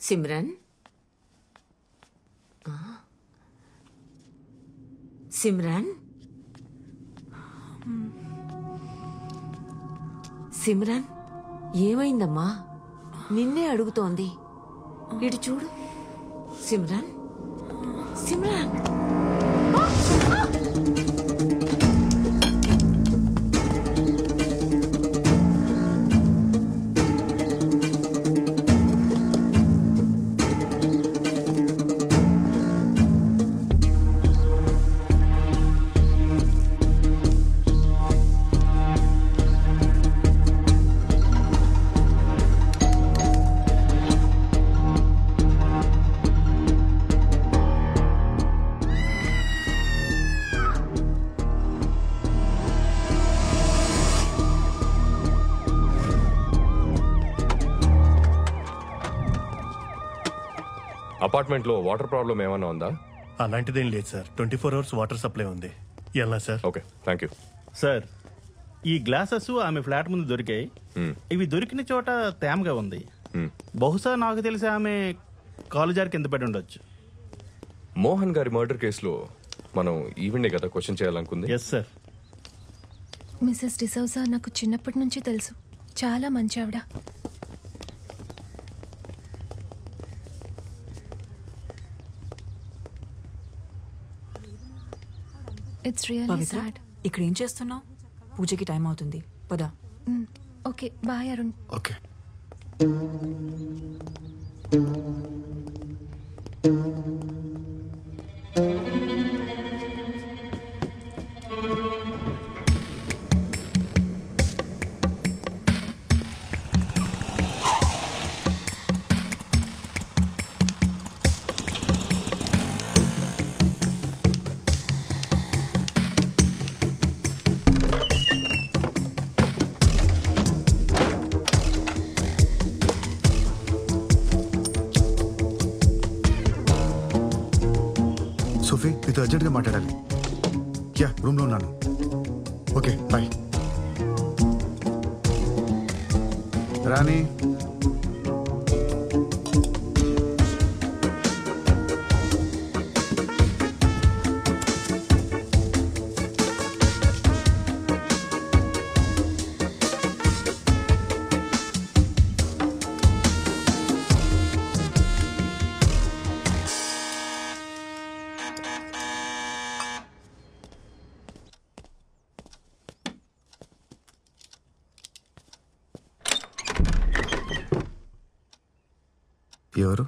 సిమ్రన్ సిమ్రన్ సిమ్రన్ ఏమైందమ్మా? నిన్నే అడుగుతోంది. ఇటు చూడు. సిమ్రన్ సిమ్రన్ అపార్ట్మెంట్ లో వాటర్ ప్రాబ్లం ఏమైనా ఉందా? అలాంటిదేం లేదు సార్. 24 hours వాటర్ సప్లై ఉంది. ఎలా sir? Okay, thank you sir. ఈ గ్లాసెస్ ఆమె ఫ్లాట్ ముందు దొరికాయి. ఇవి దొరికిన చోట తేమగా ఉంది. బహుశా నాకు తెలిసి ఆమె కాలు జారి కింద పడి ఉండొచ్చు. మోహన్ గారి మర్డర్ కేసులో మనం ఈవెండే కదా క్వశ్చన్ చేయాలనుకుంది. Yes sir. మిసెస్ డిసౌజా నాకు చిన్నప్పటి నుంచి తెలుసు. చాలా మంచి ఆవిడ. It's really sad. ఇక్కడ ఏం చేస్తున్నావు? పూజకి టైం అవుతుంది, పద. Okay, bye Arun. Okay. Sophie, నీతో అర్జెంట్గా మాట్లాడాలి. యా, రూమ్లో ఉన్నాను. Okay, bye. రాణి, ఎవరు?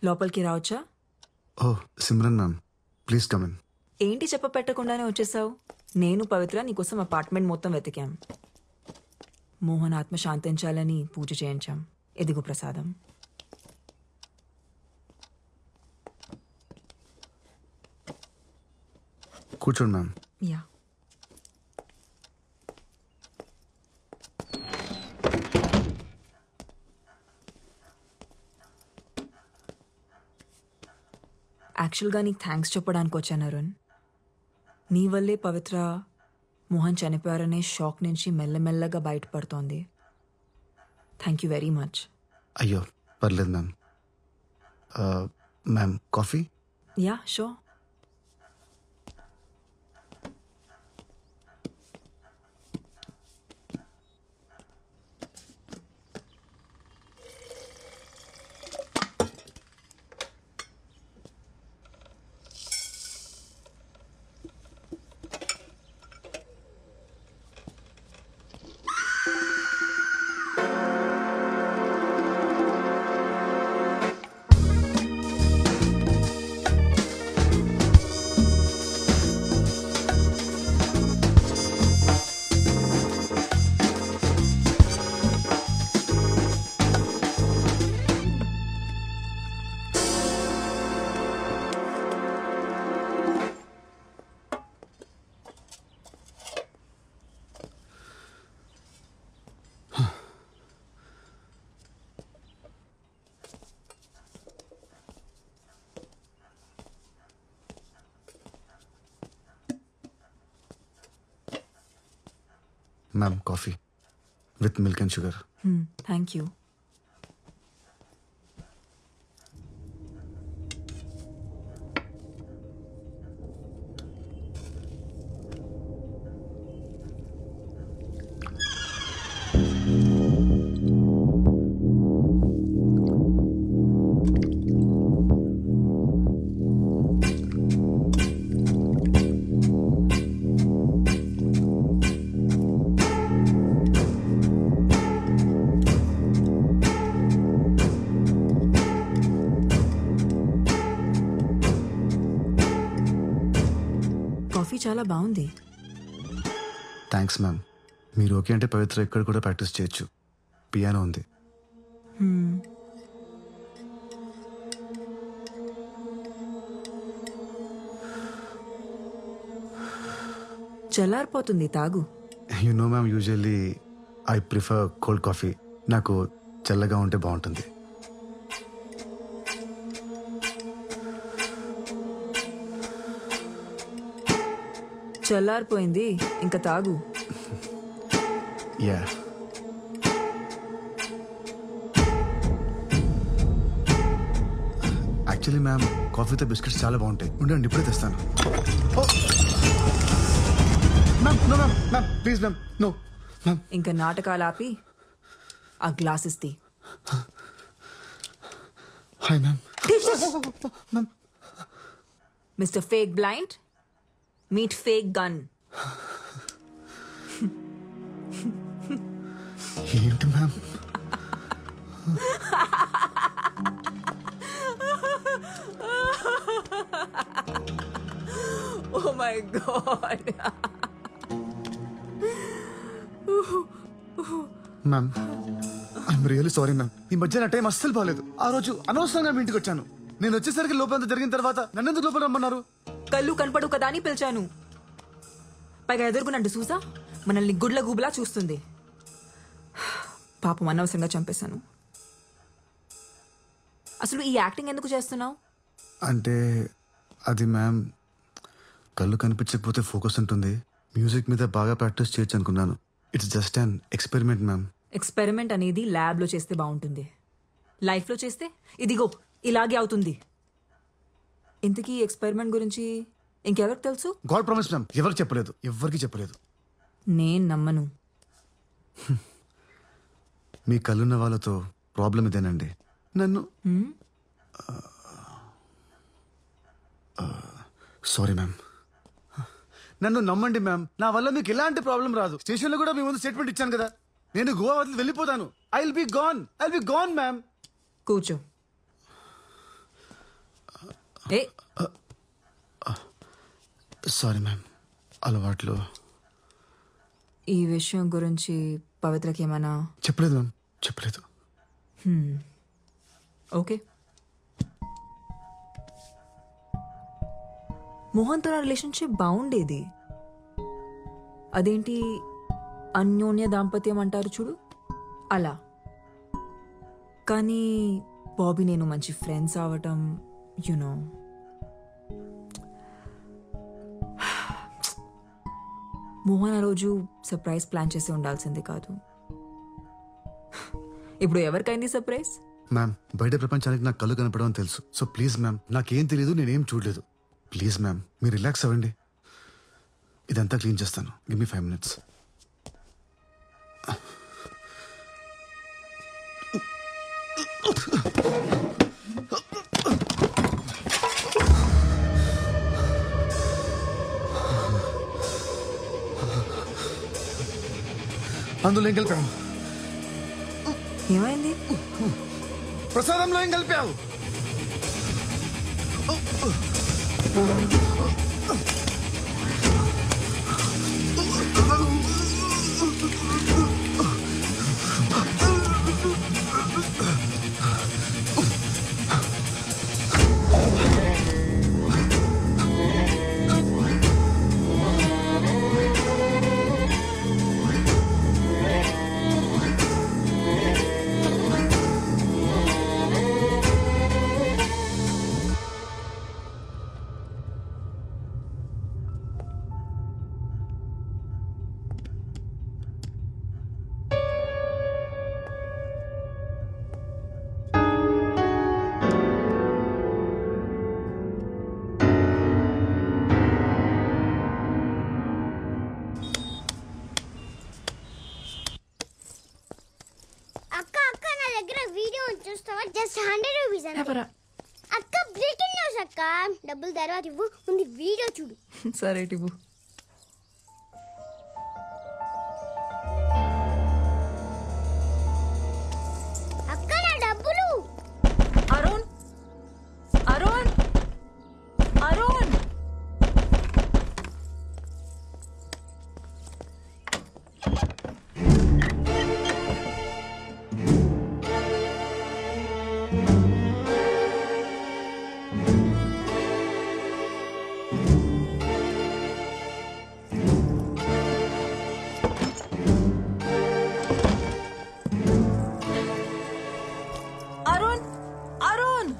లోపలికి రావచ్చా? Oh Simran ma'am, please come in. ఏంటి చెప్ప పెట్టకుండానే వచ్చేసావు? నేను పవిత్ర నీకోసం అపార్ట్మెంట్ మొత్తం వెతికాం. మోహన్ ఆత్మ శాంతించాలని పూజ చేయించాం. ఎదుగు ప్రసాదం. కూర్చోండి మ్యామ్. యా. యాక్చువల్గా నీకు థ్యాంక్స్ చెప్పడానికి వచ్చాను అరుణ్. నీ వల్లే పవిత్ర మోహన్ చనిపోయారనే షాక్ నుంచి మెల్లమెల్లగా బయటపడుతోంది. Thank you very much. అయ్యో పర్లేదు ma'am. Ma'am, coffee? Yeah, sure. Ma'am, coffee with milk and sugar. Thank you. చాలా బాగుంది. Thanks ma'am. మీరు ఓకే అంటే పవిత్ర ఇక్కడ కూడా ప్రాక్టీస్ చేయొచ్చు. పియానో ఉంది. చల్లారిపోతుంది, తాగు. You know ma'am, usually I prefer cold coffee. నాకు చల్లగా ఉంటే బాగుంటుంది. చల్లారిపోయింది, ఇంకా తాగు. యా. యాక్చువల్లీ మ్యామ్, కాఫీతో బిస్కెట్స్ చాలా బాగుంటాయి. ఉండండి, ఇప్పుడే తెస్తాను. Ma'am, no ma'am, ma'am please ma'am, no ma'am. ఇంకా నాటకాలు ఆపి ఆ గ్లాసెస్ తీ. Hi ma'am. Ma'am, mister fake blind, meet fake gun. ఏంటి ma'am? Oh my God. Ma'am, I'm really sorry ma'am. ఈ మధ్య నా టైం అస్సలు బాగాలేదు. ఆ రోజు అనవసరంగా మీ ఇంటికి వచ్చాను. నేను వచ్చేసరికి లోపలంతా జరిగిన తర్వాత నన్నెందుకు లోపల రమ్మన్నారు? కళ్ళు కనపడు కదా అని పిలిచాను. పైగా ఎదుర్కొన్నట్టు చూసా మనల్ని గుడ్ల గూబులా చూస్తుంది. పాపం అనవసరంగా చంపేశాను. అసలు ఈ యాక్టింగ్ ఎందుకు చేస్తున్నావు? అంటే అది మ్యామ్, కళ్ళు కనిపించకపోతే ఫోకస్ ఉంటుంది. మ్యూజిక్ మీద బాగా ప్రాక్టీస్ చేయొచ్చు అనుకున్నాను. It's just an experiment ma'am. Experiment అనేది ల్యాబ్లో చేస్తే బాగుంటుంది. లైఫ్లో చేస్తే ఇదిగో ఇలాగే అవుతుంది. ఇంతకీ ఎక్స్పెరిమెంట్ గురించి ఇంకెవరికి తెలుసు? గాడ్ ప్రామిస్ మ్యామ్, ఎవరికి చెప్పలేదు, ఎవరికి చెప్పలేదు. నేను నమ్మను. మీ కళ్ళున్న వాళ్ళతో ప్రాబ్లం ఇదేనండి. నన్ను సారీ మ్యామ్, నన్ను నమ్మండి మ్యామ్. నా వల్ల మీకు ఎలాంటి ప్రాబ్లం రాదు. స్టేషన్లో కూడా మీ ముందు స్టేట్మెంట్ ఇచ్చాను కదా. నేను గోవా వదిలి వెళ్ళిపోతాను. I will be gone ma'am. కూర్చో. ఏ సారీ మ్యామ్, అలవాట్లు. ఈ విషయం గురించి పవిత్రకి ఏమైనా చెప్పలేదు మ్యామ్, చెప్పలేదు. ఓకే. మోహన్తో నా రిలేషన్షిప్ బాగుండేది. అదేంటి అన్యోన్య దాంపత్యం అంటారు చూడు, అలా. కానీ బాబీ నేను మంచి ఫ్రెండ్స్ అవటం, యునో, మోహన్ ఆ రోజు సర్ప్రైజ్ ప్లాన్ చేసి ఉండాల్సింది కాదు. ఇప్పుడు ఎవరికైంది సర్ప్రైజ్? మ్యామ్, బయట ప్రపంచానికి నాకు కళ్ళు కనపడమని తెలుసు. సో ప్లీజ్ మ్యామ్, నాకేం తెలియదు, నేనేం చూడలేదు. ప్లీజ్ మ్యామ్, మీరు రిలాక్స్ అవ్వండి. ఇదంతా క్లీన్ చేస్తాను. Give me 5 minutes. అందులో ఏం కలిపావు? ఏమైంది? ప్రసాదంలో ఏం కలిపావు? జస్ట్ 100 రూపీస్ అక్క. బ్రేకింగ్ న్యూస్ అక్క. డబ్బులు తర్వాత ఇవ్వు, ముందు వీడియో చూడు. సరే ఇవ్వు. అక్క నా డబ్బులు. అరుణ్, అరుణ్, అరుణ్. అరుణ్ అరుణ్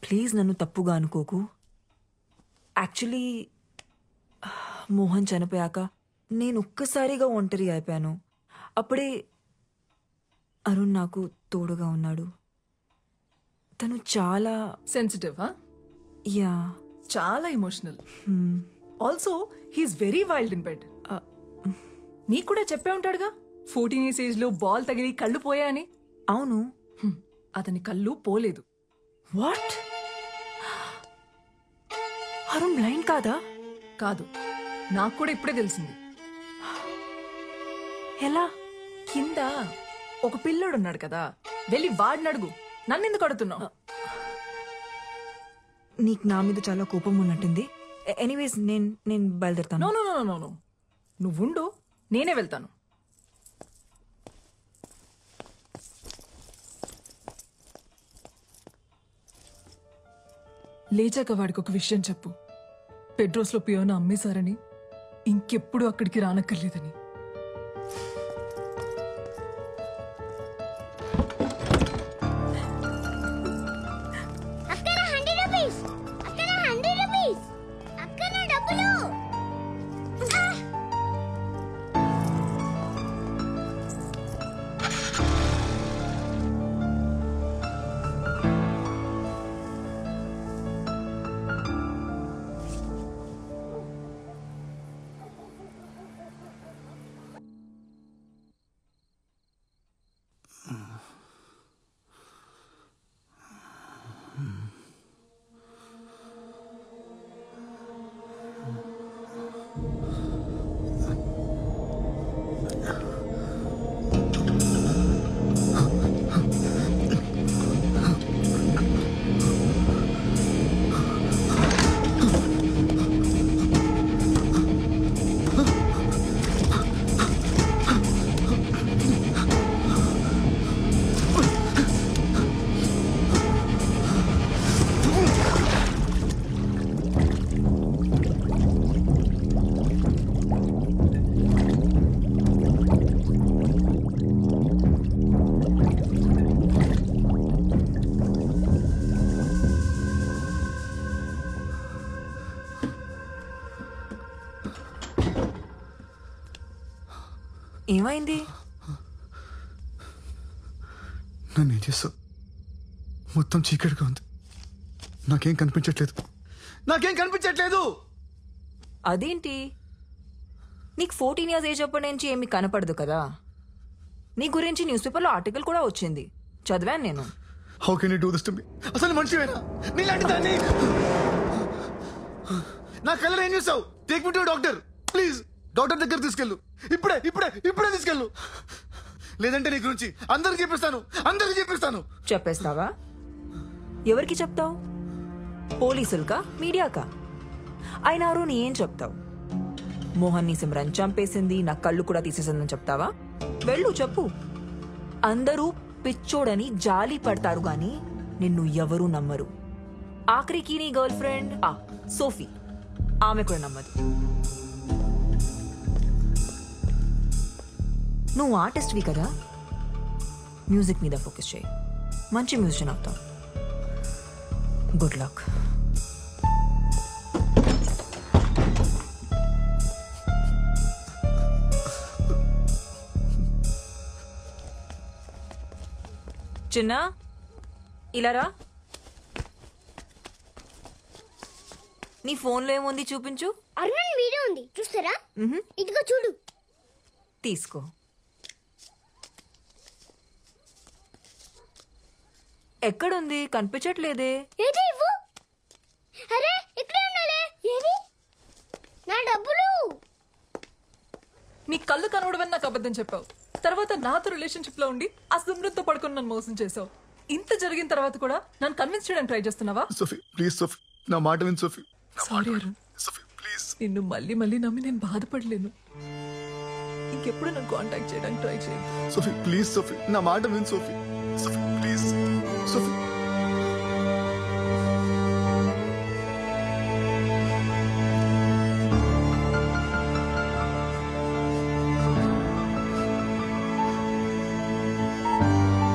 ప్లీజ్ నన్ను తప్పుగా అనుకోకు. యాక్చువల్లీ మోహన్ చనిపోయాక నేను ఒక్కసారిగా ఒంటరి అయిపోయాను. అప్పుడే అరుణ్ నాకు తోడుగా ఉన్నాడు. తను చాలా సెన్సిటివ్ యా చాలా emotional. Also he's very wild in bed. నీకు కూడా చెప్పే ఉంటాడుగా 14 years ఏజ్ లో బాల్ తగిలి కళ్ళు పోయాయని. అవును. అతని కళ్ళు పోలేదు. వాట్? అరుణ్ బ్లైండ్ కాదా? కాదు, నాకు కూడా ఇప్పుడే తెలిసింది. ఎలా? కింద ఒక పిల్లోడు ఉన్నాడు కదా, వెళ్ళి వాడిని అడుగు. నన్నెందుకు అడుగుతున్నావు? నీకు నా మీద చాలా కోపం ఉన్నట్టుంది. ఎనీవేస్ నేను బయలుదేరుతాను. No no no no no, నువ్వుండు, నేనే వెళ్తాను. లేచాక వాడికి ఒక విషయం చెప్పు. పెడ్రోస్లో పియోనా అమ్మేశారని, ఇంకెప్పుడు అక్కడికి రానక్కర్లేదని. అక్కడ 100 రూపీస్, అక్కడ 100 రూపీస్, అక్కడ డబ్బులు. ఏమైంది? నన్ను ఏం చేస్తావు? మొత్తం చీకటిగా ఉంది, నాకేం కనిపించట్లేదు, నాకేం కనిపించట్లేదు. అదేంటి, నీకు 14 years ఏజ్ అప్పటి నుంచి ఏమి కనపడదు కదా? నీ గురించి న్యూస్ పేపర్లో ఆర్టికల్ కూడా వచ్చింది, చదివాను నేను. How can you do this to me? అసలు మనిషివేనా నీలాంటి దాన్ని? నా కలర్ ఏం చూసావు? Take me to doctor please. Doctor దగ్గర తీసుకెళ్ళు, ఇప్పుడే ఇప్పుడే ఇప్పుడే తీసుకెళ్ళు. లేదంటే నీ గురించి అందరికి చెప్పిస్తాను. చెప్పేస్తావా? ఎవరికి చెప్తావు? పోలీసులకా, మీడియాకా? అయినా నీ ఏం చెప్తావు? మోహన్ ని సిమ్రన్ చంపేసింది, నా కళ్ళు కూడా తీసేసిందని చెప్తావా? వెళ్ళు చెప్పు. అందరూ పిచ్చోడని జాలి పడతారు గాని నిన్ను ఎవరూ నమ్మరు. ఆఖరికి నీ గర్ల్ ఫ్రెండ్ సోఫీ, ఆమె కూడా నమ్మదు. నువ్వు ఆర్టిస్ట్వి కదా, మ్యూజిక్ మీద ఫోకస్ చేయి, మంచి మ్యూజిషియన్ అవుతావు. Good luck. చిన్న, ఇలా రా. నీ ఫోన్లో ఏముంది చూపించు. అరుణ్ వీడియో ఉంది, చూస్తారా? ఇదిగో చూడు. తీసుకో. ఎక్కడుంది? కనిపించట్లేదే. ఏది ఇవ్వు. అరే ఇక్కడే ఉండాలి. ఏది? నా డబ్బులు. నీ కళ్ళు కనబడవని నాకు అబద్ధం చెప్పావు. తర్వాత నాతో రిలేషన్షిప్ లో ఉండి ఆ సిమ్రన్తో పడుకొని నన్ను మోసం చేసావు. ఇంత జరిగిన తర్వాత కూడా నన్ను కన్విన్స్ చేయడానికి ట్రై చేస్తున్నావా? సోఫీ ప్లీజ్ సోఫీ, నా మాట విను Sophie. Sorry Arun, Sophie please. నిన్ను మళ్ళీ మళ్ళీ నమ్మి నేను బాధపడలేను. ఇంకెప్పుడు నన్ను కాంటాక్ట్ చేయడానికి ట్రై చేయండి. సోఫీ ప్లీజ్ సోఫీ, నా మాట విను సోఫీ.